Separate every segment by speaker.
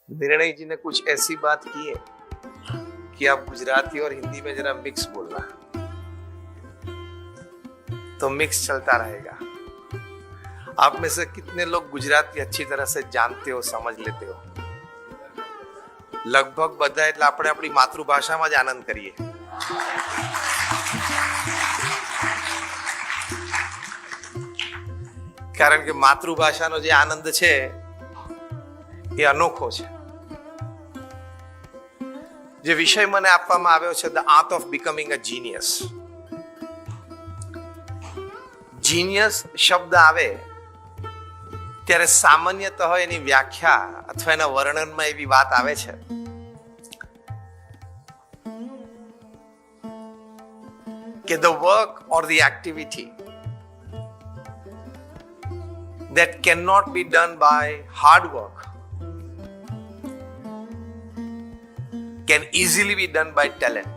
Speaker 1: निर्णय जी ने कुछ ऐसी बात की है कि आप गुजराती और हिंदी में जरा मिक्स बोलना, तो मिक्स चलता रहेगा। आप में से कितने लोग गुजराती अच्छी तरह से जानते हो, समझ लेते हो? लगभग બધા, એટલે આપણે આપણી માતૃભાષામાં જ આનંદ કરીએ। કારણ કે માતૃભાષાનો જે આનંદ છે એ અનોખો છે। જે વિષય મને આપવામાં આવ્યો છે, the art of becoming a genius. Genius શબ્દ આવે ત્યારે સામાન્યતઃ એની વ્યાખ્યા અથવા એના વર્ણનમાં એવી વાત આવે છે કે the work or the activity that cannot be done by hard work can easily be done by talent,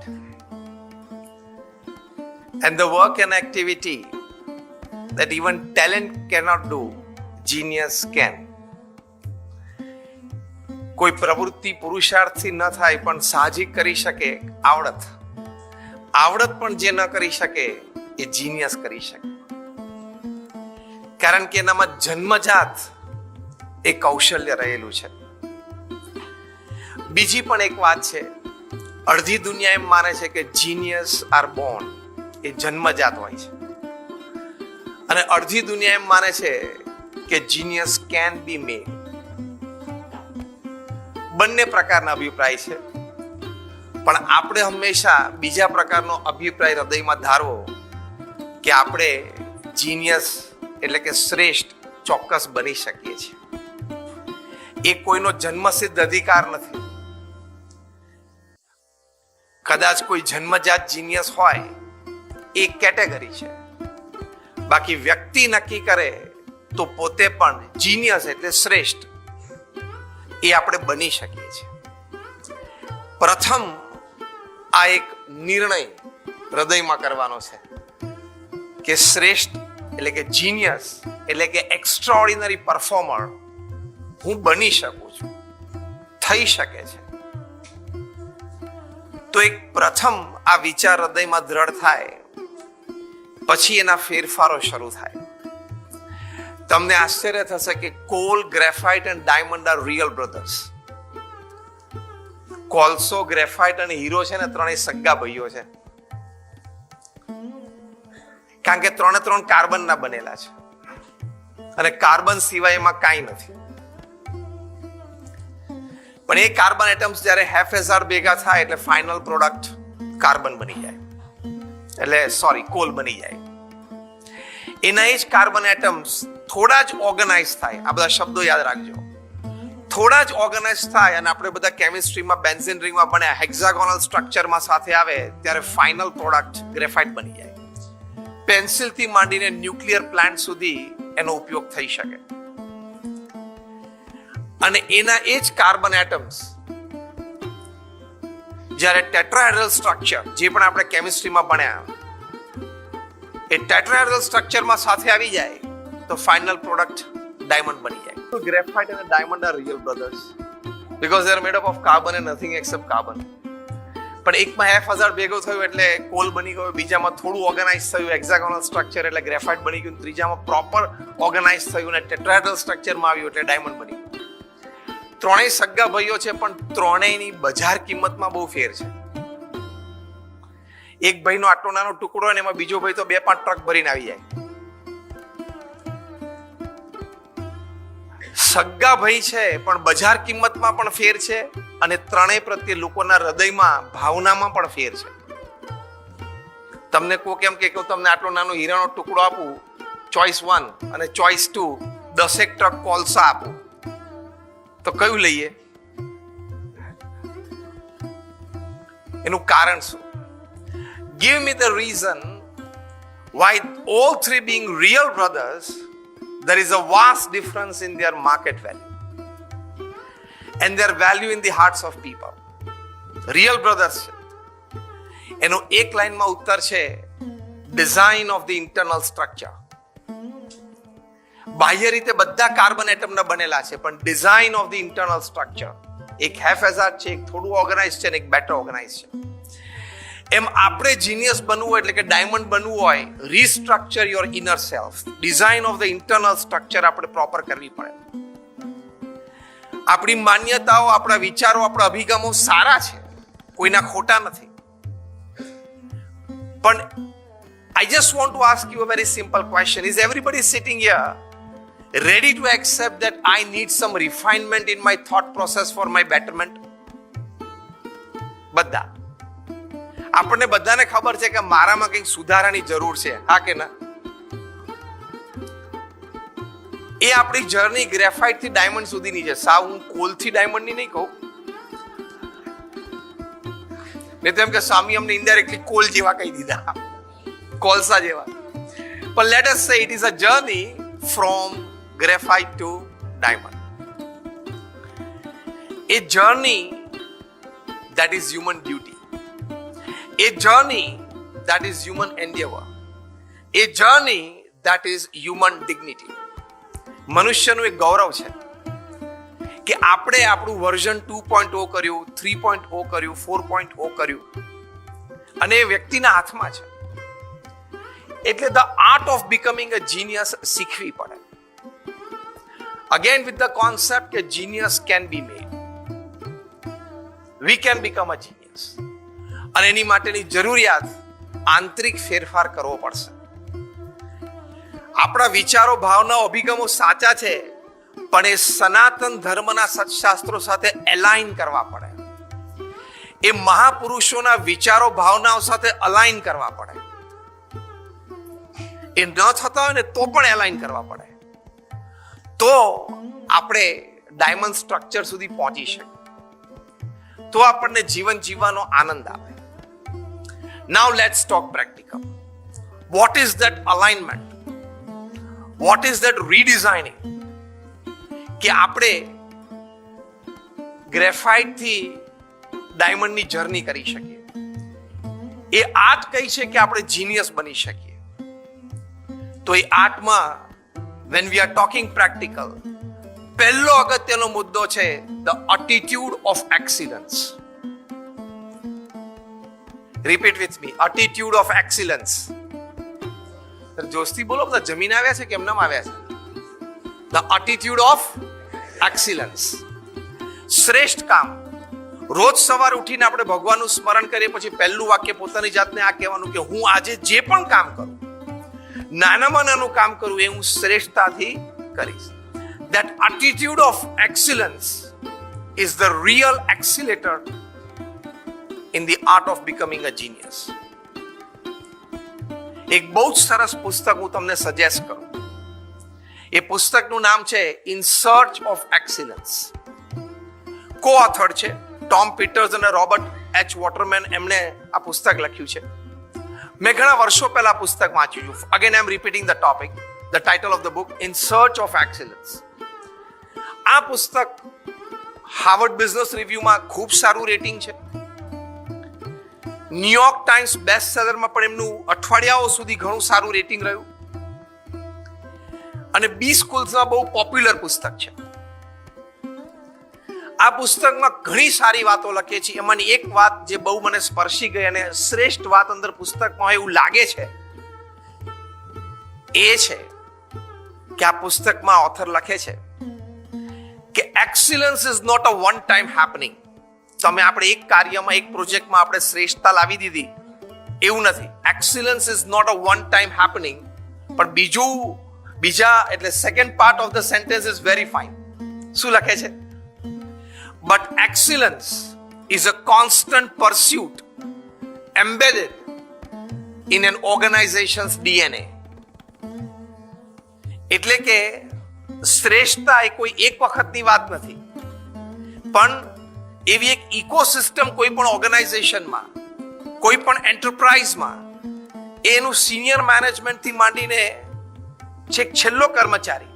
Speaker 1: and the work and activity that even talent cannot do, genius can. કોઈ પ્રવૃત્તિ પુરુષાર્થથી ન થાય પણ સાહજિક કરી શકે આવડત, આવડત પણ જે ન કરી શકે એ જીનિયસ કરી શકે, કારણ કે એનામાં જન્મજાત એ કૌશલ્ય રહેલું છે। બીજી પણ એક વાત છે, અડધી દુનિયા એમ માને છે કે જીનિયસ આર બોર્ન, એ જન્મજાત હોય છે, અને અડધી દુનિયા એમ માને છે કે જીનિયસ કેન બી મેડ। બંને પ્રકારના અભિપ્રાય છે, પણ આપણે હંમેશા બીજા પ્રકારનો અભિપ્રાય હૃદયમાં ધારવો કે આપણે જીનિયસ એટલે કે શ્રેષ્ઠ ચોક્કસ બની શકીએ છીએ। એ કોઈનો જન્મસિદ્ધ અધિકાર નથી। કદાચ કોઈ જન્મજાત જીનિયસ હોય એ કેટેગરી છે, બાકી વ્યક્તિ નક્કી કરે તો પોતે પણ જીનિયસ એટલે શ્રેષ્ઠ એ આપણે બની શકીએ છીએ। પ્રથમ આ એક નિર્ણય હૃદયમાં કરવાનો છે કે શ્રેષ્ઠ એટલે કે જીનિયસ એટલે કે એક્સ્ટ્રાઓર્ડિનરી પરફોર્મર હું બની શકું છું, થઈ શકે છે। તો એક પ્રથમ આ વિચાર હૃદયમાં દ્રઢ થાય પછી એના ફેરફારો શરૂ થાય। તમને આશ્ચર્ય થશે કે call, graphite and diamond R real brothers. કોલસો, ગ્રેફાઇટ અને હીરો છે ને, ત્રણેય સગા ભાઈઓ છે, કારણ કે ત્રણે ત્રણ કાર્બનના બનેલા છે અને કાર્બન સિવાય એમાં કાંઈ નથી। પણ એ કાર્બન એટમ્સ જ્યારે હેફેઝાર ભેગા થાય એટલે ફાઇનલ પ્રોડક્ટ કાર્બન બની જાય, એટલે સોરી કોલ બની જાય। એના એ જ કાર્બન એટમ્સ થોડા જ ઓર્ગેનાઇઝ થાય, આ બધા શબ્દો યાદ રાખજો, થોડા જ ઓર્ગેનાઇઝ થાય અને આપણે બધા કેમિસ્ટ્રીમાં બેન્ઝીન રિંગમાં ભણ્યા, હેક્ઝાગોનલ સ્ટ્રક્ચરમાં સાથે આવે ત્યારે ફાઇનલ પ્રોડક્ટ ગ્રેફાઇટ બની જાય। પેન્સિલથી માંડીને ન્યુક્લિયર પ્લાન્ટ સુધી એનો ઉપયોગ થઈ શકે। અને એના એ જ કાર્બન એટમ્સ જ્યારે ટેટ્રાહેડ્રલ સ્ટ્રક્ચર, જે પણ આપણે કેમિસ્ટ્રીમાં ભણ્યા, એ ટેટ્રાહેડ્રલ સ્ટ્રક્ચરમાં સાથે આવી જાય તો ફાઇનલ પ્રોડક્ટ ડાયમંડ બની જાય। તો ગ્રેફાઇટ અને diamond R real brothers because they are made up of carbon and nothing accept carbon. પણ એકમાં હેફેઝાર ભેગો થયો એટલે કોલ બની ગયો, બીજામાં થોડું ઓર્ગેનાઇઝ થયું હેક્ઝાગોનલ સ્ટ્રક્ચર એટલે ગ્રેફાઇટ બની ગયું, ત્રીજામાં પ્રોપર ઓર્ગેનાઇઝ થયું અને ટેટ્રાહેડ્રલ સ્ટ્રક્ચરમાં આવ્યું એટલે ડાયમંડ બની ગયું। ત્રણેય સગા ભાઈઓ છે પણ ત્રણેયની બજાર કિંમતમાં બહુ ફેર છે। એક ભાઈનો આટલો નાનો ટુકડો હોય ને એમાં બીજો ભાઈ તો 2-5 ટ્રક ભરીને આવી જાય। સગા ભાઈ છે પણ બજાર કિંમતમાં પણ ફેર છે અને ત્રણેય પ્રત્યે લોકોના હૃદયમાં, ભાવનામાં પણ ફેર છે। તમને કોક એમ કે તમને આટલો નાનો હીરાનો ટુકડો આપું, ચોઇસ 1 અને ચોઇસ 2, 10 ટ્રક કોલસા આપું, તો કયું લઈએ? એનું કારણ શું? Give me the reason why all three being real brothers, there is a vast difference in their market value and their value in the hearts of people. Real brothers છે એનો એક લાઈનમાં ઉત્તર છે design of the internal structure. બાહ્ય રીતે બધા carbon એટમના બનેલા છે, પણ design of the internal structure એક હેફેઝાર્ડ છે, એક થોડું ઓર્ગેનાઇઝ છે અને એક બેટર ઓર્ગેનાઇઝ છે. એમ આપણે જીનિયસ બનવું હોય એટલે કે ડાયમંડ બનવું હોય, restructure your inner self. Design of the internal structure આપણે પ્રોપર કરવી પડે. આપણી માન્યતાઓ, આપણા વિચારો, આપણા અભિગમો સારા છે, કોઈના ખોટા નથી, પણ I just want to ask you a very simple question. Is everybody sitting here ready to accept that I need some refinement in my thought process for my betterment? બધા આપણને બધાને ખબર છે કે મારામાં કંઈક સુધારાની જરૂર છે, હા કે ના? એ આપણી જર્ની ગ્રેફાઇટ થી ડાયમંડ સુધીની છે. સાવ હું કોલથી ડાયમંડની નહીં કહું, નહીં તો એમ કે સ્વામી અમને ઇનડાયરેક્ટલી કોલ જેવા કહી દીધા, કોલસા જેવા. પણ let us see it is a journey from graphite to diamond. A journey that is human duty, a journey that is human endeavor, a journey that is human dignity. મનુષ્યનું એક ગૌરવ છે કે આપણે આપણું વર્ઝન 2.0 કર્યું, 3.0 કર્યું, 4.0 કર્યું, અને એ વ્યક્તિના હાથમાં છે. એટલે the art of becoming a genius શીખવી પડે. અગેન વિથ ધ કોન્સેપ્ટ કે genius can be made, we can become a genius. અને એની માટેની જરૂરિયાત આંતરિક ફેરફાર કરવો પડશે. આપણા વિચારો, ભાવનાઓ, અભિગમો સાચા છે, પણ એ સનાતન ધર્મના સત્શાસ્ત્રો સાથે એલાઇન કરવા પડે. એ મહાપુરુષોના વિચારો, ભાવનાઓ સાથે અલાઇન કરવા પડે. એ ન થતા હોય ને તો પણ એલાઇન કરવા પડે, તો આપણે ડાયમંડ સ્ટ્રક્ચર સુધી પહોંચી શકીએ, તો આપણને જીવન જીવવાનો આનંદ આવે. Now let's talk practical. What is that alignment? What is that redesigning? કે આપણે ગ્રેફાઇટ થી ડાયમંડ ની જર્ની કરી શકીએ. એ આર્ટ કઈ છે કે આપણે જીનિયસ બની શકીએ. તો એ આર્ટમાં when we are talking practical, પહેલો અગત્યનો મુદ્દો છે the attitude of excellence. Repeat with me, attitude of excellence. જોસ્તી બોલો, બધા જમીન આવ્યા છે કે એમનામ આવ્યા છે? The attitude of excellence. શ્રેષ્ઠ કામ. રોજ સવારે ઉઠીને આપણે ભગવાનનું સ્મરણ કરીએ પછી પહેલું વાક્ય પોતાની જાતને આ કહેવાનું કે હું આજે જે પણ કામ કરું, નાનામાં નાનું કામ કરું, એ હું શ્રેષ્ઠતાથી કરીશ. That attitude of excellence is the real accelerator in the art of becoming a genius. એક બહુ જ સરસ પુસ્તક હું તમને સજેસ્ટ કરું. એ પુસ્તકનું નામ છે ઇન સર્ચ ઓફ એક્સિલન્સ. કો-ઓથર છે ટોમ પીટર્સ અને રોબર્ટ એચ વોટરમેન. એમણે આ પુસ્તક લખ્યું છે. મેં ઘણા વર્ષો પહેલા પુસ્તક વાંચ્યું છું. Again I am repeating the topic, the title of the book in search of excellence. આ પુસ્તક હાર્વર્ડ બિઝનેસ રિવ્યુમાં ખૂબ સારું રેટિંગ છે. ન્યુયોર્ક ટાઈમ્સ બેસ્ટ સેલરમાં પણ એમનું અઠવાડિયાઓ સુધી ઘણું સારું રેટિંગ રહ્યું. અને બી સ્કૂલ્સમાં બહુ પોપ્યુલર પુસ્તક છે. આ પુસ્તકમાં ઘણી સારી વાતો લખી છે. એમાંની એક વાત જે બહુ મને સ્પર્શી ગઈ અને શ્રેષ્ઠ વાત અંદર પુસ્તકમાં એવું લાગે છે, એ છે કે આ પુસ્તકમાં ઓથર લખે છે કે excellence is not a one time happening. તમે આપણે એક કાર્યમાં, એક પ્રોજેક્ટમાં આપણે શ્રેષ્ઠતા લાવી દીધી એવું નથી. Excellence is not a one time happening. પણ બીજા એટલે second part of the sentence is very fine. શું લખે છે? But excellence is a constant pursuit embedded in an organisation's DNA. એટલે કે શ્રેષ્ઠતા એ કોઈ એક વખતની વાત નથી, પણ એવી એક ઇકોસિસ્ટમ કોઈ પણ ઓર્ગેનાઇઝેશનમાં, કોઈ પણ એન્ટરપ્રાઇઝમાં, એનું સિનિયર મેનેજમેન્ટથી માંડીને છેક છેલ્લો કર્મચારી,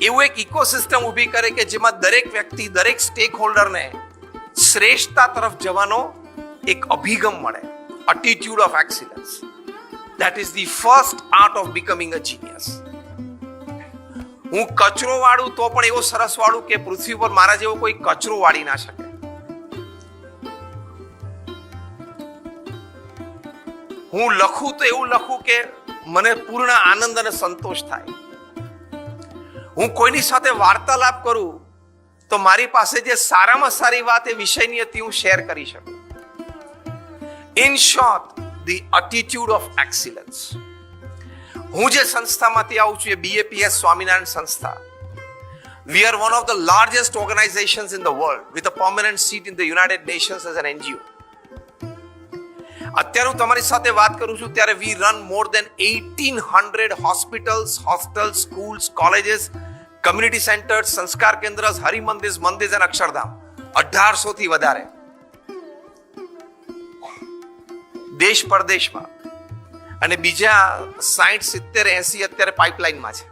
Speaker 1: એવું એક ઇકોસિસ્ટમ ઊભી કરે કે જેમાં દરેક વ્યક્તિ, દરેક સ્ટેક હોલ્ડરને શ્રેષ્ઠતા તરફ જવાનો એક અભિગમ મળે. Attitude of excellence. That is the first art of becoming a genius. હું કચરો વાળું તો પણ એવો સરસ વાળું કે પૃથ્વી પર મારા જેવો કોઈ કચરો વાળી ના શકે. હું લખું તો એવું લખું કે મને પૂર્ણ આનંદ અને સંતોષ થાય. હું કોઈની સાથે વાર્તાલાપ કરું તો મારી પાસે જે સારામાં સારી વાત એ વિષયની હતી હું શેર કરી શકું. In short, the attitude of excellence. હું જે સંસ્થામાંથી આવું છું એ BAPS સ્વામિનારાયણ સંસ્થા. We are one of the largest organizations in the world with a permanent seat in the United Nations as an NGO. અત્યારે હું તમારી સાથે વાત કરું છું ત્યારે we run more than 1800 hospitals, hostels, schools, colleges, community centers, સંસ્કાર કેન્દ્ર, હરિમંદિર, મંદિર અને અક્ષરધામ. 1800 થી વધારે દેશ પરદેશમાં અને બીજા 60, 70, 80 અત્યારે પાઇપલાઇનમાં છે.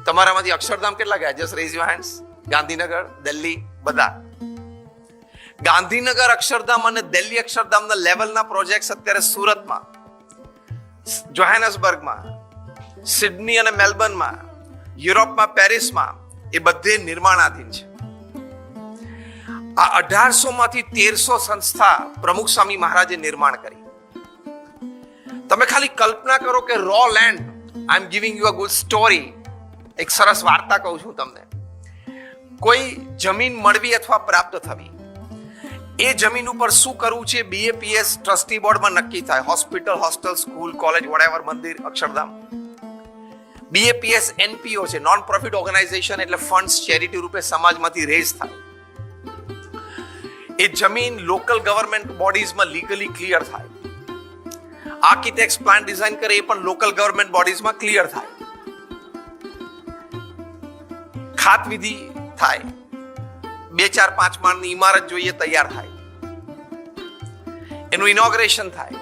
Speaker 1: તમારામાંથી અક્ષરધામ કેટલા ગયા? Just rays your hands. Gandhinagar, Delhi, બધા. ગાંધીનગર અક્ષરધામ અને દિલ્હી અક્ષરધામના લેવલના પ્રોજેક્ટ્સ અત્યારે સુરતમાં, જોહાનસબર્ગમાં, સિડની અને મેલબર્નમાં, યુરોપમાં, પેરિસમાં એ બધે નિર્માણાધીન છે. આ 1800 માંથી 1300 સંસ્થા પ્રમુખ સ્વામી મહારાજે નિર્માણ કરી. તમે ખાલી કલ્પના કરો કે રો land, I am giving you a good story, એક સરસ વાર્તા કહું છું તમને. કોઈ જમીન મળવી અથવા પ્રાપ્ત થવી, એ જમીન ઉપર શું કરવું છે BAPS ટ્રસ્ટી બોર્ડમાં નક્કી થાય. Hospital, hostel, school, college, whatever, મંદિર, અક્ષરધામ. BAPS NPO છે, નોન પ્રોફિટ ઓર્ગેનાઇઝેશન, એટલે ફંડ્સ ચેરિટી રૂપે સમાજમાંથી રેઝ થાય. એ જમીન લોકલ ગવર્મેન્ટ બોડીઝમાં લીગલી ક્લિયર થાય. આર્કિટેક્ટ્સ પ્લાન ડિઝાઇન કરે એ પણ લોકલ ગવર્મેન્ટ બોડીઝમાં ક્લિયર થાય. ખાત વિધિ થાય, 2, 4, 5 માળની ઇમારત જોઈએ તૈયાર થાય, એનું ઇનોગ્રેશન થાય.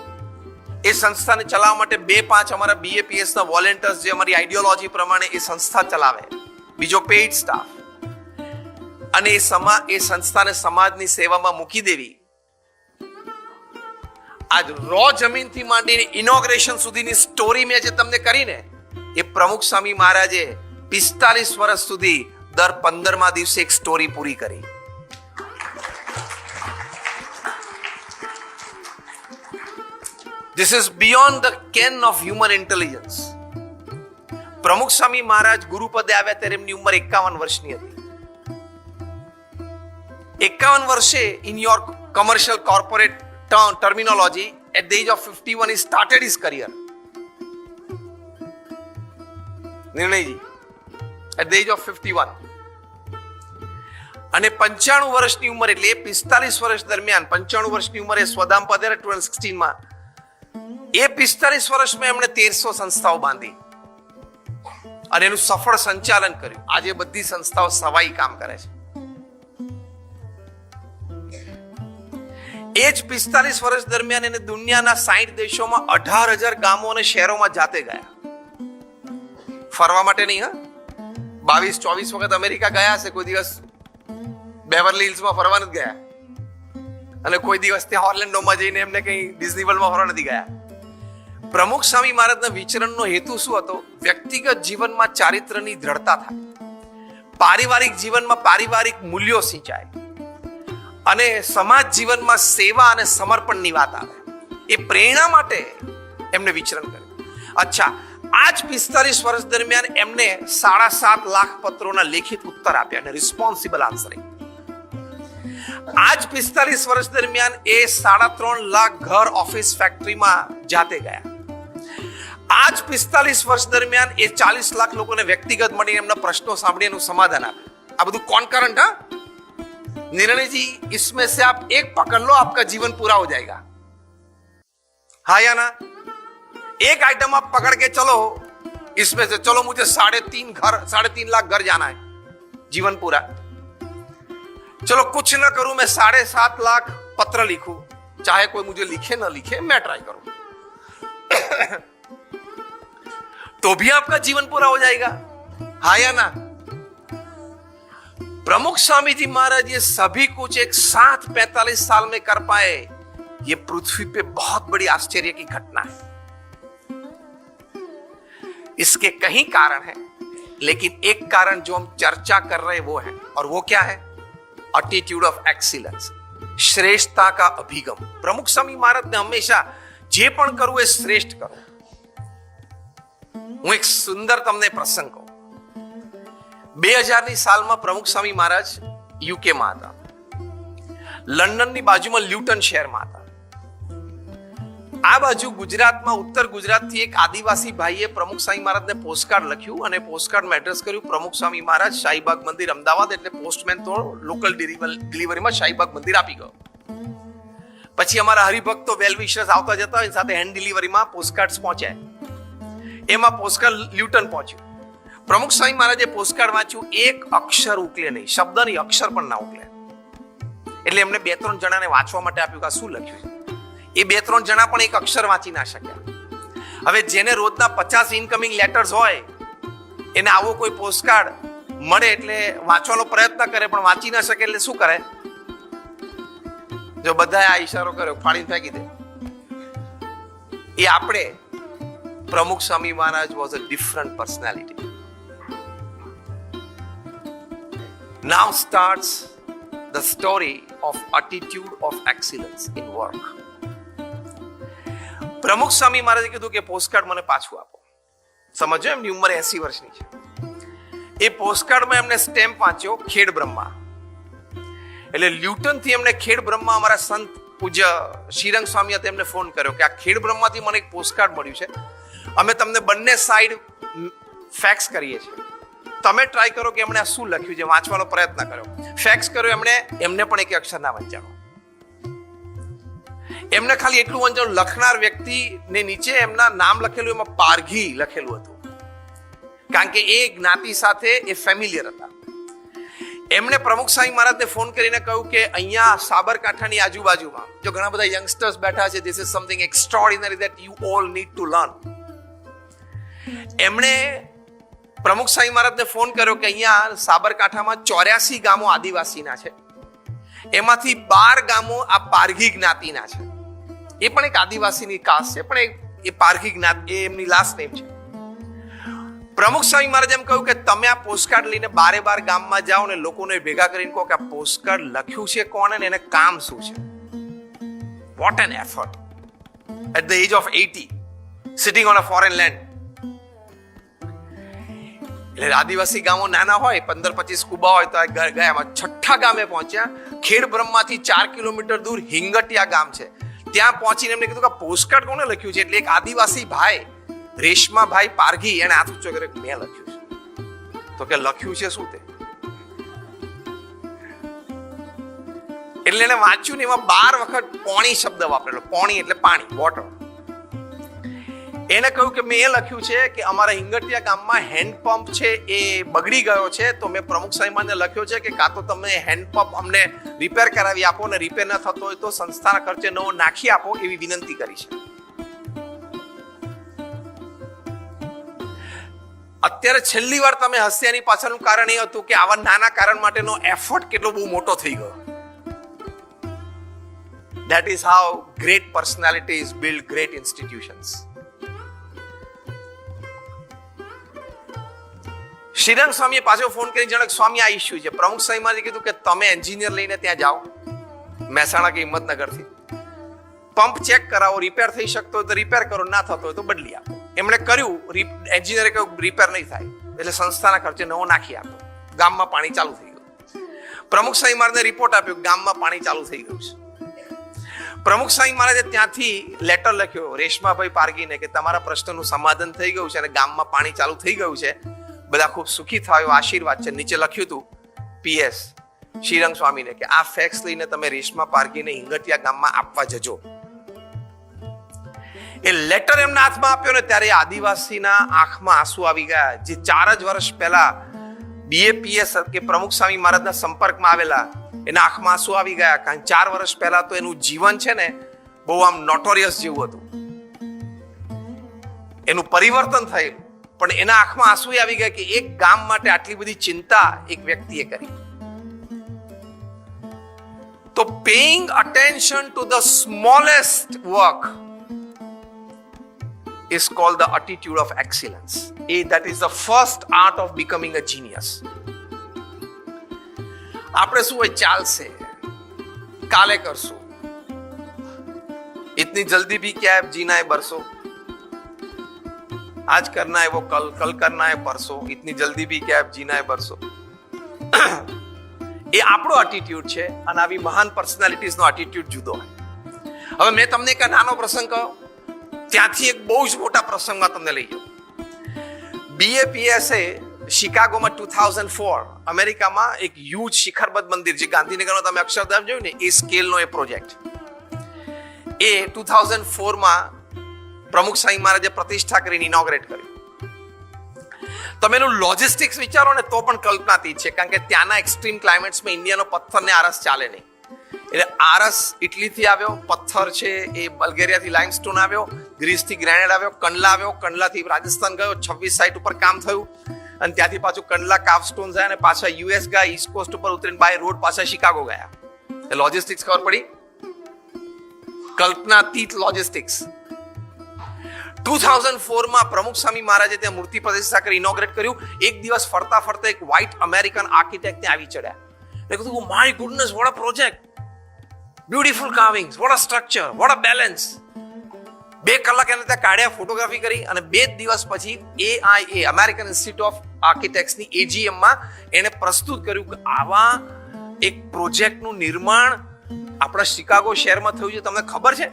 Speaker 1: એ સંસ્થાને ચલાવવા માટે 2-5 અમારા BAPS ના વોલેન્ટિયર્સ જે અમારી આઈડિયોલોજી પ્રમાણે એ સંસ્થા ચલાવે, બીજો પેઇડ સ્ટાફ, અને એ સંસ્થાને સમાજની સેવામાં મૂકી દેવી. આજ રો જમીનથી માંડીને ઇનોગ્રેશન સુધીની સ્ટોરી મેં જે તમને કરીને એ પ્રમુખ સ્વામી મહારાજે 45 વર્ષ સુધી દર 15મા દિવસે એક સ્ટોરી પૂરી કરી. This is beyond the ken of human intelligence. પ્રમુખ સ્વામી મહારાજ ગુરુપદે આવ્યા ત્યારે એમની ઉંમર 51 વર્ષની હતી. 51 વર્ષે in your commercial corporate terminology, at the age of 51 he started his career. નિર્ણયજી at the age of 51. અને 95 વર્ષની ઉંમર એટલે 45 વર્ષ દરમિયાન 95 વર્ષની ઉંમરે સ્વધામ પધાર્યા 2016 માં. એ 45 વર્ષમાં એમણે 1300 સંસ્થાઓ બાંધી અને એનું સફળ સંચાલન કર્યું. આજે બધી સંસ્થાઓ સવાઈ કામ કરે છે. એ જ 45 વર્ષ દરમિયાન એને દુનિયાના 60 દેશોમાં 18,000 ગામો અને શહેરોમાં જાતે ગયા. ફરવા માટે નહીં, 22-24 વખત અમેરિકા ગયા હશે. કોઈ દિવસ બેવરલી હિલ્સમાં ફરવા નથી ગયા, અને કોઈ દિવસ ત્યાં ઓર્લેન્ડોમાં જઈને એમને કઈ ડિઝની વર્લ્ડમાં ફરવા નથી ગયા. પ્રમુખ સ્વામી મહારાજના વિચરણનો હેતુ શું હતો? વ્યક્તિગત જીવનમાં ચારિત્ર્યની દ્રઢતા થાય, પારિવારિક જીવનમાં પારિવારિક મૂલ્યો સિંચાય, અને સમાજ જીવનમાં સેવા અને સમર્પણની વાત આવે. એ પ્રેરણા માટે એમને વિચરણ કર્યું. અચ્છા, આ જ 45 વર્ષ દરમિયાન એમને 7.5 લાખ પત્રોના લેખિત ઉત્તર આપ્યા અને રિસ્પોન્સિબલ આન્સરિંગ. આ જ 45 વર્ષ દરમિયાન એ 3.5 લાખ ઘર, ઓફિસ, ફેક્ટરીમાં જાતે ગયા. આ જ 45 વર્ષ દરમિયાન એ 40 લાખ લોકોને વ્યક્તિગત મળીને એમના પ્રશ્નો સાંભળી એનું સમાધાન આપ્યું. આ બધું કોન્કરન્ટ, હા? निर्णय जी, इसमें से आप एक पकड़ लो, आपका जीवन पूरा हो जाएगा. हाँ या ना? एक आइटम आप पकड़ के चलो, इसमें से चलो मुझे 3.5 लाख घर जाना है, जीवन पूरा. चलो कुछ ना करूं, मैं 7.5 लाख पत्र लिखूं, चाहे कोई मुझे लिखे ना लिखे, मैं ट्राई करूं. तो भी आपका जीवन पूरा हो जाएगा. हाँ या ना? प्रमुख स्वामी जी महाराज ये सभी कुछ एक साथ 45 साल में कर पाए, ये पृथ्वी पे बहुत बड़ी आश्चर्य की घटना है. इसके कई कारण हैं. लेकिन एक कारण जो हम चर्चा कर रहे हैं वो है, और वो क्या है? एटीट्यूड ऑफ एक्सीलेंस, श्रेष्ठता का अभिगम. प्रमुख स्वामी महाराजને હંમેશા જે પણ કરવું એ શ્રેષ્ઠ કરો. હું એક સુંદર તમને પ્રસંગ કહું. 2000ની સાલમાં પ્રમુખ સ્વામી મહારાજ યુકેમાં હતા. લંડનની બાજુમાં લ્યુટન શહેરમાં હતા. આ બાજુ ગુજરાતમાં, ઉત્તર ગુજરાતથી એક આદિવાસી ભાઈએ પ્રમુખ સ્વામી મહારાજને પોસ્ટકાર્ડ લખ્યું અને પોસ્ટકાર્ડમાં એડ્રેસ કર્યું પ્રમુખ સ્વામી મહારાજ, શાહીબાગ મંદિર, અમદાવાદ. એટલે પોસ્ટમેન તો લોકલ ડિલિવરીમાં શાહીબાગ મંદિર આપી ગયો. પછી અમારા હરિભક્તો વેલ વિશર્સ આવતા જતા હોય, સાથે હેન્ડ ડિલિવરીમાં પોસ્ટકાર્ડ પહોંચ્યા. એમાં પોસ્ટકાર્ડ લ્યુટન પહોંચ્યું. પ્રમુખ સ્વામી મહારાજે પોસ્ટકાર્ડ વાંચ્યું, એક અક્ષર ઉકલે નહીં, શબ્દ નહીં, અક્ષર પણ ના ઉકલે. એટલે એમને 2-3 જણાને વાંચવા માટે આપ્યું કે શું લખ્યું છે. એ 2-3 જણા પણ એક અક્ષર વાંચી ના શક્યા. હવે જેને રોજના 50 ઇનકમિંગ લેટર્સ હોય, એને આવો કોઈ પોસ્ટકાર્ડ મળે એટલે વાંચવાનો પ્રયત્ન કરે પણ વાંચી ના શકે, એટલે શું કરે? જો બધાએ આ ઈશારો કર્યો, ફાડીને ફેંકી દે. એ આપણે Pramukh Swami Maharaj was a different personality. Now starts the story of attitude of excellence in work. પ્રમુખ સ્વામી મહારાજે કીધું કે પોસ્ટકાર્ડ મને પાછું આપો. સમજો, એમની ઉંમર 80 વર્ષની છે. એ પોસ્ટકાર્ડમાં એમને સ્ટેમ્પ વાંચ્યો, ખેડ બ્રહ્મા. એટલે લ્યુટન થી એમને ખેડ બ્રહ્મા, અમારા સંત પૂજ્ય શ્રીરંગ સ્વામી હતા, એમને ફોન કર્યો કે આ ખેડ બ્રહ્માથી મને એક પોસ્ટકાર્ડ મળ્યું છે, અમે તમને બંને સાઈડ ફેક્સ કરીએ છીએ, તમે ટ્રાય કરો કે એમણે શું લખ્યું છે. વાંચવાનો પ્રયત્ન કર્યો, ફેક્સ કર્યો એમને પણ એક અક્ષર ના વાંચ્યો. એમને ખાલી એટલું વાંચ્યું, લખનાર વ્યક્તિને નીચે એમના નામ લખેલું, એમાં પારઘી લખેલું હતું, કારણ કે એ જ્ઞાતિ સાથે એ ફેમિલિયર હતા. એમણે પ્રમુખ સ્વામી મહારાજને ફોન કરીને કહ્યું કે અહીંયા સાબરકાંઠાની આજુબાજુમાં જો ઘણા બધા યંગસ્ટર્સ બેઠા છે, this is something extraordinary that you all need to learn. એમણે પ્રમુખ સ્વામી મહારાજને ફોન કર્યો કે અહીંયા સાબરકાંઠામાં 84 ગામો આદિવાસીના છે, એમાંથી 12 ગામો આ પારઘી જ્ઞાતિના છે. એ પણ એક આદિવાસીની કાસ્ટ છે, પણ એ પારઘી જ્ઞાતિ, એ એમની લાસ્ટ નેમ છે. પ્રમુખ સ્વામી મહારાજ એમ કહ્યું કે તમે આ પોસ્ટકાર્ડ લઈને 12 ગામમાં જાઓ ને લોકોને ભેગા કરીને કહો કે આ પોસ્ટકાર્ડ લખ્યું છે કોણે ને એને કામ શું છે. What an effort at the age of 80 sitting on a foreign land. એટલે આદિવાસી ગામો નાના હોય, 15-25 કુબા હોય, તો ગયા એમાં 6ઠા ગામે પહોંચ્યા. ખેડ બ્રહ્માથી 4 કિલોમીટર દૂર હિંગટિયા ગામ છે, ત્યાં પહોંચીને એમને કીધું કે પોસ્ટકાર્ડ કોને લખ્યું છે. એટલે એક આદિવાસી ભાઈ, રેશમાભાઈ પારઘી, એને હાથ ઊંચો કર્યો કે મેં લખ્યું છે. તો કે લખ્યું છે શું તે? એટલે એને વાંચ્યું ને એમાં 12 વખત પોણી શબ્દ વાપરેલો. પોણી એટલે પાણી, વોટર. એને કહ્યું કે મેં એ લખ્યું છે કે અમારા હિંગટિયા ગામમાં હેન્ડપંપ છે એ બગડી ગયો છે, તો મેં પ્રમુખ સાહેબને લખ્યો છે કે કાં તો તમે હેન્ડપંપ અમને રિપેર કરાવી આપો, ને રિપેર ન થતો હોય તો સંસ્થાના ખર્ચે નવો નાખી આપો, એવી વિનંતી કરી છે. અત્યારે છેલ્લી વાર તમે હસ્યા, એની પાછળનું કારણ એ હતું કે આવા નાના કારણ માટેનો એફર્ટ કેટલો બહુ મોટો થઈ ગયો. That is how great personalities build great institutions. Shrirang સ્વામીએ પાછો ફોન કરી જણાવ્યું સ્વામી આ ઇશ્યુ છે. પ્રમુખ સ્વામી મહારાજે કીધું કે તમે એન્જિનિયર લઈને ત્યાં જાઓ, મહેસાણા કે હિંમતનગરથી, પંપ ચેક કરાવો, રિપેર થઈ શકતો હોય તો રિપેર કરો, ના થતો હોય તો બદલી આપો. એમણે કર્યું, એન્જિનિયરે કહ્યું રિપેર નહીં થાય, એટલે સંસ્થાના ખર્ચે નવો નાખી આપો. ગામમાં પાણી ચાલુ થઈ ગયું. પ્રમુખ સ્વામી મહારાજને રિપોર્ટ આપ્યો, ગામમાં પાણી ચાલુ થઈ ગયું છે. પ્રમુખ સ્વામી મહારાજે ત્યાંથી લેટર લખ્યો રેશમાભાઈ પારઘીને કે તમારા પ્રશ્નનું સમાધાન થઈ ગયું છે અને ગામમાં પાણી ચાલુ થઈ ગયું છે, બધા ખૂબ સુખી થયો, આશીર્વાદ છે. નીચે લખ્યું હતું PS શ્રીરંગ સ્વામીને કે આ ફેક્સ લઈને તમે રેશમા પારઘીને હિંગટિયા ગામમાં આપવા જજો. એ લેટર એમના હાથમાં આપ્યો ને ત્યારે આદિવાસીના આંખમાં આંસુ આવી ગયા, જે 4 જ વર્ષ પહેલા BAPS કે પ્રમુખ સ્વામી મહારાજના સંપર્કમાં આવેલા, એના આંખમાં આંસુ આવી ગયા. કારણ 4 વર્ષ પહેલા તો એનું જીવન છે ને બહુ આમ નોટોરિયસ જેવું હતું, એનું પરિવર્તન થયેલું, પણ એના આંખમાં આંસુ આવી ગયા કે એક ગામ માટે આટલી બધી ચિંતા એક વ્યક્તિએ કરી. તો paying attention to the smallest work is called the attitude of excellence. That is the first art of becoming a genius. આપણે શું હોય, ચાલશે, કાલે કરશું, इतनी जल्दी भी क्या है, जीना है बरसों, आज करना है वो कल करना है परसों, इतनी जल्दी भी क्या है, जीना है बरसों. એ આપણો એટીટ્યુડ છે અને આવી મહાન પર્સનાલિટીઝનો એટીટ્યુડ જુદો હોય. હવે મેં તમને એક નાનો પ્રસંગ કહ્યો, ત્યાંથી એક બહુ જ મોટા પ્રસંગમાં તમને લઈ જાઉં. BAPSA શિકાગોમાં 2004 અમેરિકામાં એક હ્યુજ શિખરબદ્ધ મંદિર, જે ગાંધીનગરનો તમે અક્ષરધામ જોયું ને, એ સ્કેલનો એ પ્રોજેક્ટ, એ 2004માં પ્રમુખ સ્વામી મહારાજે પ્રતિષ્ઠા કરીને ઇનોગ્રેટ કર્યું. તમે એનું લોજિસ્ટિક્સ વિચારો ને તો પણ કલ્પનાતીત છે, કારણ કે ત્યાંના એક્સ્ટ્રીમ ક્લાઇમેટ્સમાં ઇન્ડિયાનો પથ્થર ને આરસ ચાલે નહીં. એટલે આરસ ઇટલીથી આવ્યો, પથ્થર છે એ બલ્ગેરિયાથી લાઇમસ્ટોન આવ્યો, ગ્રીસથી ગ્રેનાઇટ આવ્યો, કંડલા આવ્યો, કંડલાથી રાજસ્થાન ગયો, 26 સાઇટ ઉપર કામ થયું, અને ત્યાંથી પાછું કંડલા કાફસ્ટોન જાય અને પાછા US ગયા, ઈસ્ટ કોસ્ટ ઉપર ઉતરીને બાય રોડ પાછા શિકાગો ગયા. લોજિસ્ટિક્સ ખબર પડી? કલ્પનાતીત લોજિસ્ટિક્સ. 2004માં પ્રમુખ સ્વામી મહારાજે ત્યાં મૂર્તિ પ્રતિષ્ઠા કરી ઇનોગ્રેટ કર્યું. એક દિવસ ફરતા ફરતા એક વ્હાઇટ અમેરિકન આર્કિટેક્ટ ત્યાં આવી ચડ્યા. મેં કીધું, my goodness, what a project, beautiful carvings, what a structure, what a balance. 2 કલાક એને ત્યાં કાઢ્યા, ફોટોગ્રાફી કરી, અને 2 દિવસ પછી AIA અમેરિકન ઇન્સ્ટિટ્યૂટ ઓફ આર્કિટેક્ટ્સની AGMમાં એને પ્રસ્તુત કર્યું કે આવા એક પ્રોજેક્ટનું નિર્માણ આપણા શિકાગો શહેરમાં થયું છે, તમને ખબર છે?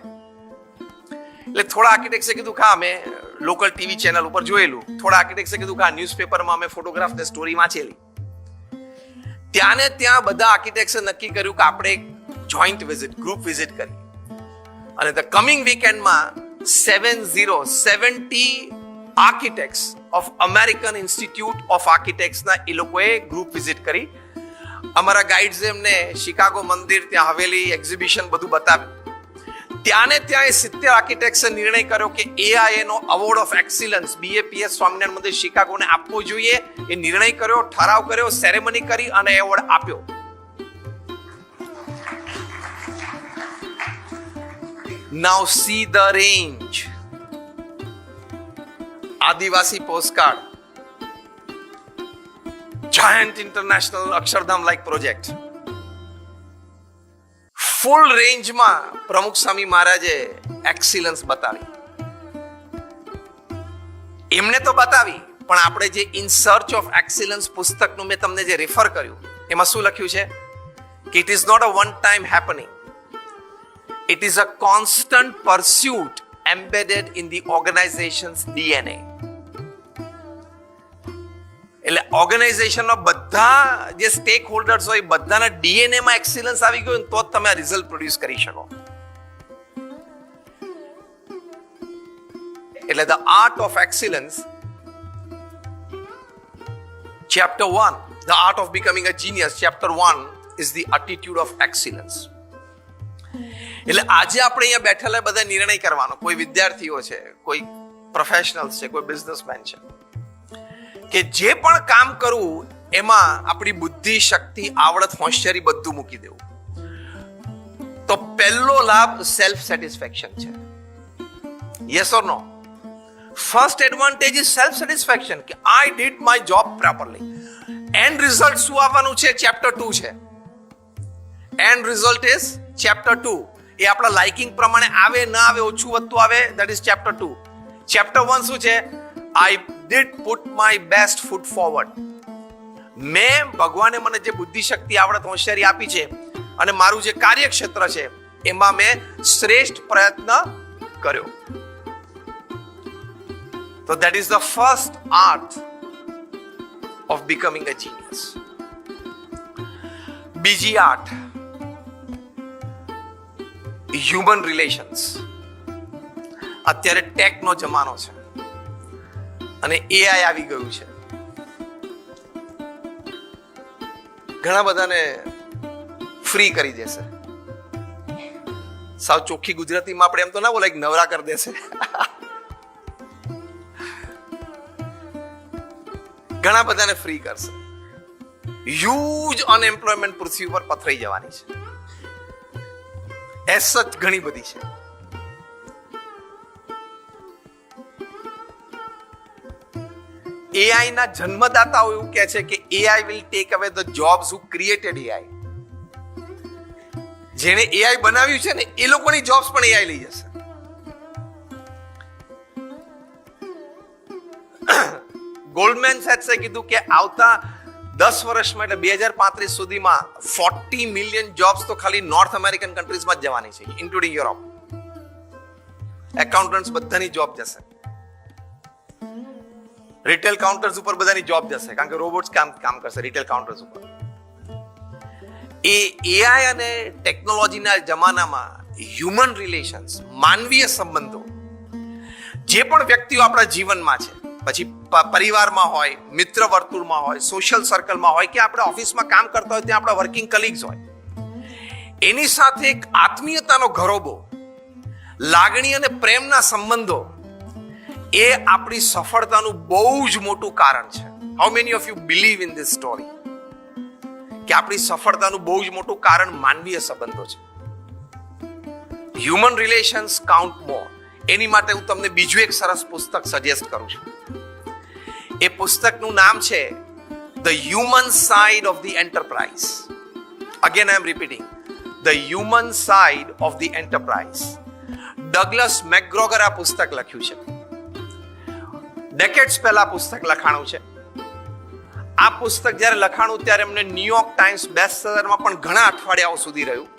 Speaker 1: એટલે થોડા આર્કિટેક્ટ્સે કીધું કે મેં લોકલ ટીવી ચેનલ ઉપર જોયેલું, થોડા આર્કિટેક્ટ્સે કીધું કે ન્યૂઝપેપરમાં અમે ફોટોગ્રાફ ને સ્ટોરી વાંચેલી. ત્યાં બધા આર્કિટેક્ટ્સે નક્કી કર્યું કે આપણે એક જોઈન્ટ વિઝિટ, ગ્રુપ વિઝિટ કરી, અને ધ કમિંગ વીકેન્ડમાં 70 architects of American institute of આર્કિટેક્ટ્સના એ લોકોએ ગ્રુપ વિઝિટ કરી. અમારા ગાઈડ્સે એમને શિકાગો મંદિર, ત્યાં હવેલી, એક્ઝિબિશન બધું બતાવ્યું. ત્યાં એ 70 આર્કિટેક્ટ્સે નિર્ણય કર્યો કે AIA નો award of excellence BAPS Swaminarayan Mandir શિકાગોને આપવો જોઈએ. એ નિર્ણય કર્યો, ઠરાવ કર્યો, સેરેમની કરી અને એવોર્ડ આપ્યો. Now see the range. Adivasi postcard, giant international Akshardham like project. ફૂલ રેન્જમાં પ્રમુખ સ્વામી મહારાજે એક્સિલન્સ બતાવી. એમને તો બતાવી, પણ આપણે જે ઇન સર્ચ ઓફ એક્સિલન્સ પુસ્તકનું મેં તમને જે રેફર કર્યું, એમાં શું લખ્યું છે કે it is not a one time happening, it is a constant pursuit embedded in the organisation's DNA. એટલે ઓર્ગેનાઇઝેશનના બધા જે સ્ટેક હોલ્ડર્સ હોય, બધાના DNA માં એક્સિલન્સ આવી ગયો તો જ તમે આ રિઝલ્ટ પ્રોડ્યુસ કરી શકો. એટલે the art of excellence, chapter 1, the art of becoming a genius, chapter 1 is the attitude of excellence. એટલે આજે આપણે અહીંયા બેઠેલા બધા નિર્ણય કરવાનો, કોઈ વિદ્યાર્થીઓ છે, કોઈ પ્રોફેશનલ્સ છે, કોઈ બિઝનેસમેન છે, કે જે પણ કામ કરવું એમાં આપણી બુદ્ધિ, શક્તિ, આવડત, હોશિયારી બધું મૂકી દેવું. તો પહેલો લાભ સેલ્ફ સેટિસ્ફેક્શન છે. Yes or no? First advantage is self satisfaction, કે I did my job properly. End result શું આવવાનું છે? ચેપ્ટર 2 છે. End result is chapter 2. એ આપણા લાઇકિંગ પ્રમાણે આવે, ના આવે, ઓછું વધતું આવે, ધેટ ઇઝ ચેપ્ટર 2. ચેપ્ટર 1 શું છે? I did put my best foot forward. મેં, ભગવાને મને જે બુદ્ધિ, શક્તિ, આવડત, હોશિયારી આપી છે અને મારું જે કાર્યક્ષેત્ર છે એમાં મેં શ્રેષ્ઠ પ્રયત્ન કર્યો. તો that is the first art of becoming a genius. બીજી આર્ટ, હ્યુમન રિલેશન્સ. અત્યારે ટેકનો જમાનો છે અને AI આવી ગયું છે. ઘણા બધાને ફ્રી કરી દેશે. સાવ ચોખ્ખી ગુજરાતીમાં આપણે એમ તો ના બોલાય, નવરા કરી દેશે. ઘણા બધાને ફ્રી કરશે. હ્યુજ અનએમ્પ્લોયમેન્ટ પૃથ્વી પર પથરાઈ જવાની છે. એસ સચ ઘણી બધી છે. એઆઈ ના જન્મદાતાઓ એવું કહે છે કે એઆઈ વિલ ટેક અવે the jobs who created AI. જેને એઆઈ બનાવ્યું છે ને એ લોકોની જોબ્સ પણ એઆઈ લઈ જશે. ગોલ્ડમેન સેટ્સે કીધું કે આવતા 10 વર્ષમાં એટલે 2035 સુધીમાં 40 મિલિયન જોબ્સ તો ખાલી નોર્થ અમેરિકન કન્ટ્રીઝમાં જ જવાની છે, ઇન્ક્લુડિંગ યુરોપ. એકાઉન્ટન્ટ્સ બધાની જોબ જશે, રિટેલ કાઉન્ટર્સ ઉપર બધાની જોબ જશે, કારણ કે રોબોટ્સ કામ કરશે રિટેલ કાઉન્ટર્સ ઉપર. એ એઆઈ અને ટેકનોલોજીના જમાનામાં હ્યુમન રિલેશન્સ, માનવીય સંબંધો, જે પણ વ્યક્તિઓ આપણા જીવનમાં છે, પછી પરિવારમાં હોય, મિત્ર વર્તુળમાં હોય, સોશિયલ સર્કલમાં હોય, કે આપણે ઓફિસમાં કામ કરતા હોય ત્યાં આપણા વર્કિંગ કલીગ્સ હોય, એની સાથે એક આત્મીયતાનો ઘરોબો, લાગણી અને પ્રેમના સંબંધો એ આપણી સફળતાનું બહુ જ મોટું કારણ છે. How many of you believe in this story? કે આપણી સફળતાનું બહુ જ મોટું કારણ માનવીય સંબંધો છે. હ્યુમન રિલેશન્સ કાઉન્ટ મોર. એની માટે હું તમને બીજું એક સરસ પુસ્તક સજેસ્ટ કરું છું. એ પુસ્તકનું નામ છે the human side of the enterprise. Again I am repeating, the human side of the enterprise. Douglas McGregor આ પુસ્તક લખ્યું છે. ડેકેડ્સ પહેલા પુસ્તક લખાણું છે. આ પુસ્તક જ્યારે લખાણું ત્યારે એમને ન્યુયોર્ક ટાઈમ્સ બેસ્ટ સેલરમાં પણ ઘણા અઠવાડિયાઓ સુધી રહ્યું.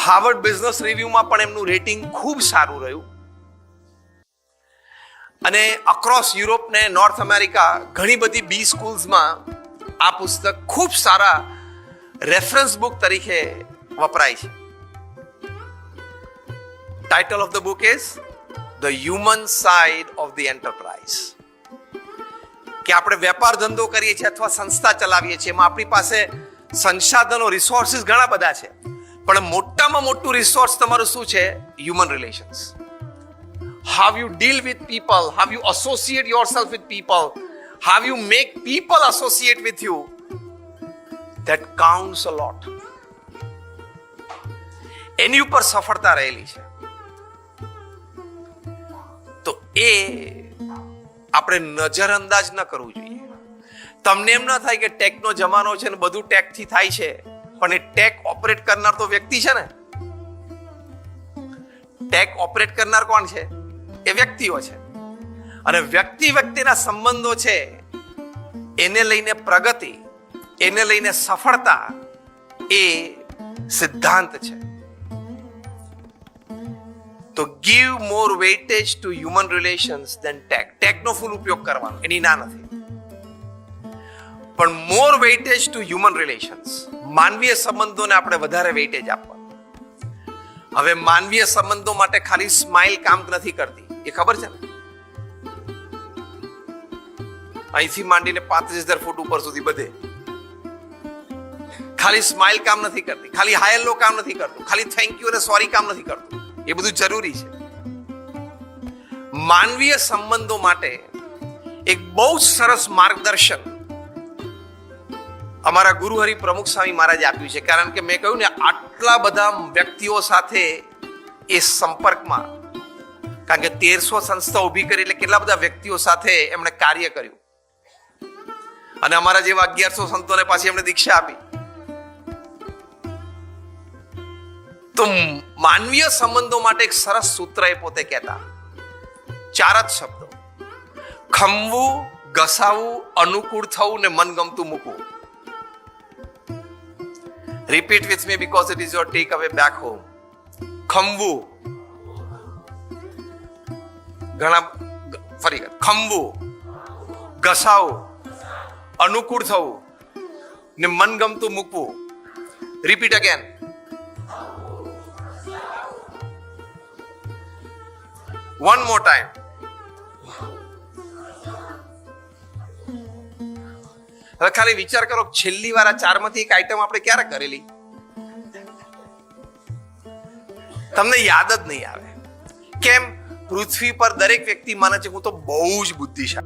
Speaker 1: હાર્વર્ડ બિઝનેસ રિવ્યુમાં પણ એમનું રેટિંગ ખૂબ સારું રહ્યું. અને અક્રોસ યુરોપ ને નોર્થ અમેરિકા ઘણી બધી બી સ્કૂલ્સમાં આ પુસ્તક ખૂબ સારા રેફરન્સ બુક તરીકે વપરાય છે. Title of the book is the human side of the enterprise. કે આપણે વેપાર ધંધો કરીએ છીએ અથવા સંસ્થા ચલાવીએ છીએ, એમાં આપણી પાસે સંસાધનો, રિસોર્સિસ ઘણા બધા છે, પણ મોટામાં મોટું રિસોર્સ તમારું શું છે? Human relations. How you deal with people, how you associate yourself with people, how you make people associate with you, that counts a lot. એની ઉપર સફળતા રહેલી છે. તો એ આપણે નજરઅંદાજ ન કરવું જોઈએ. તમને એમ ના થાય કે ટેકનો જમાનો છે ને બધું ટેક થી થાય છે, પણ એ ટેક ઓપરેટ કરનાર તો વ્યક્તિ છે ને. ટેક ઓપરેટ કરનાર કોણ છે? એ વ્યક્તિઓ છે. અને વ્યક્તિ વ્યક્તિના સંબંધો છે, એને લઈને પ્રગતિ, એને લઈને સફળતા એ સિદ્ધાંત છે. તો give more weightage to human relations then tech. ટેકનો ફૂલ ઉપયોગ કરવાનો, એની ના નથી, પણ more weightage to human relations, માનવીય સંબંધોને આપણે વધારે વેઇટેજ આપવાનું. હવે માનવીય સંબંધો માટે ખાલી સ્માઇલ કામ નથી કરતી, એ ખબર છે ને? અહીંથી માંડીને 35,000 ફૂટ ઉપર સુધી બધે ખાલી સ્માઇલ કામ નથી કરતી, ખાલી હાય હેલો કામ નથી કરતું, ખાલી થેન્ક યુ અને સોરી કામ નથી કરતું. એ બધું જરૂરી છે. માનવીય સંબંધો માટે એક બહુ સરસ માર્ગદર્શન અમારા ગુરુહરિ પ્રમુખ સ્વામી મહારાજે આપ્યું છે. કારણ કે મેં કહ્યું ને, આટલા બધા વ્યક્તિઓ સાથે એ સંપર્કમાં, કારણ કે 1300 સંસ્થા ઊભી કરી એટલે કેટલા બધા વ્યક્તિઓ સાથે એમણે કાર્ય કર્યું. અને અમારા જેવા 1100 સંતોને પાછી એમણે દીક્ષા આપી. તો માનવીય સંબંધો માટે એક સરસ સૂત્ર એ પોતે કહેતા, 4 જ શબ્દો: ખમવું, ઘસાવું, અનુકૂળ થવું ને મનગમતું મૂકવું. Repeat with me because it is your takeaway back home. ખમવું, ફરી ખમવું, ઘસાવું, અનુકૂળ થવું ને મનગમતું મૂકવું. Repeat again. One more time. હવે ખાલી વિચાર કરો, છેલ્લી વાર આ 4 માંથી એક આઈટમ આપણે ક્યારે કરેલી? તમને યાદ જ નહીં આવે. કેમ? પૃથ્વી પર દરેક વ્યક્તિ માને છે હું તો બહુ જ બુદ્ધિશાળી.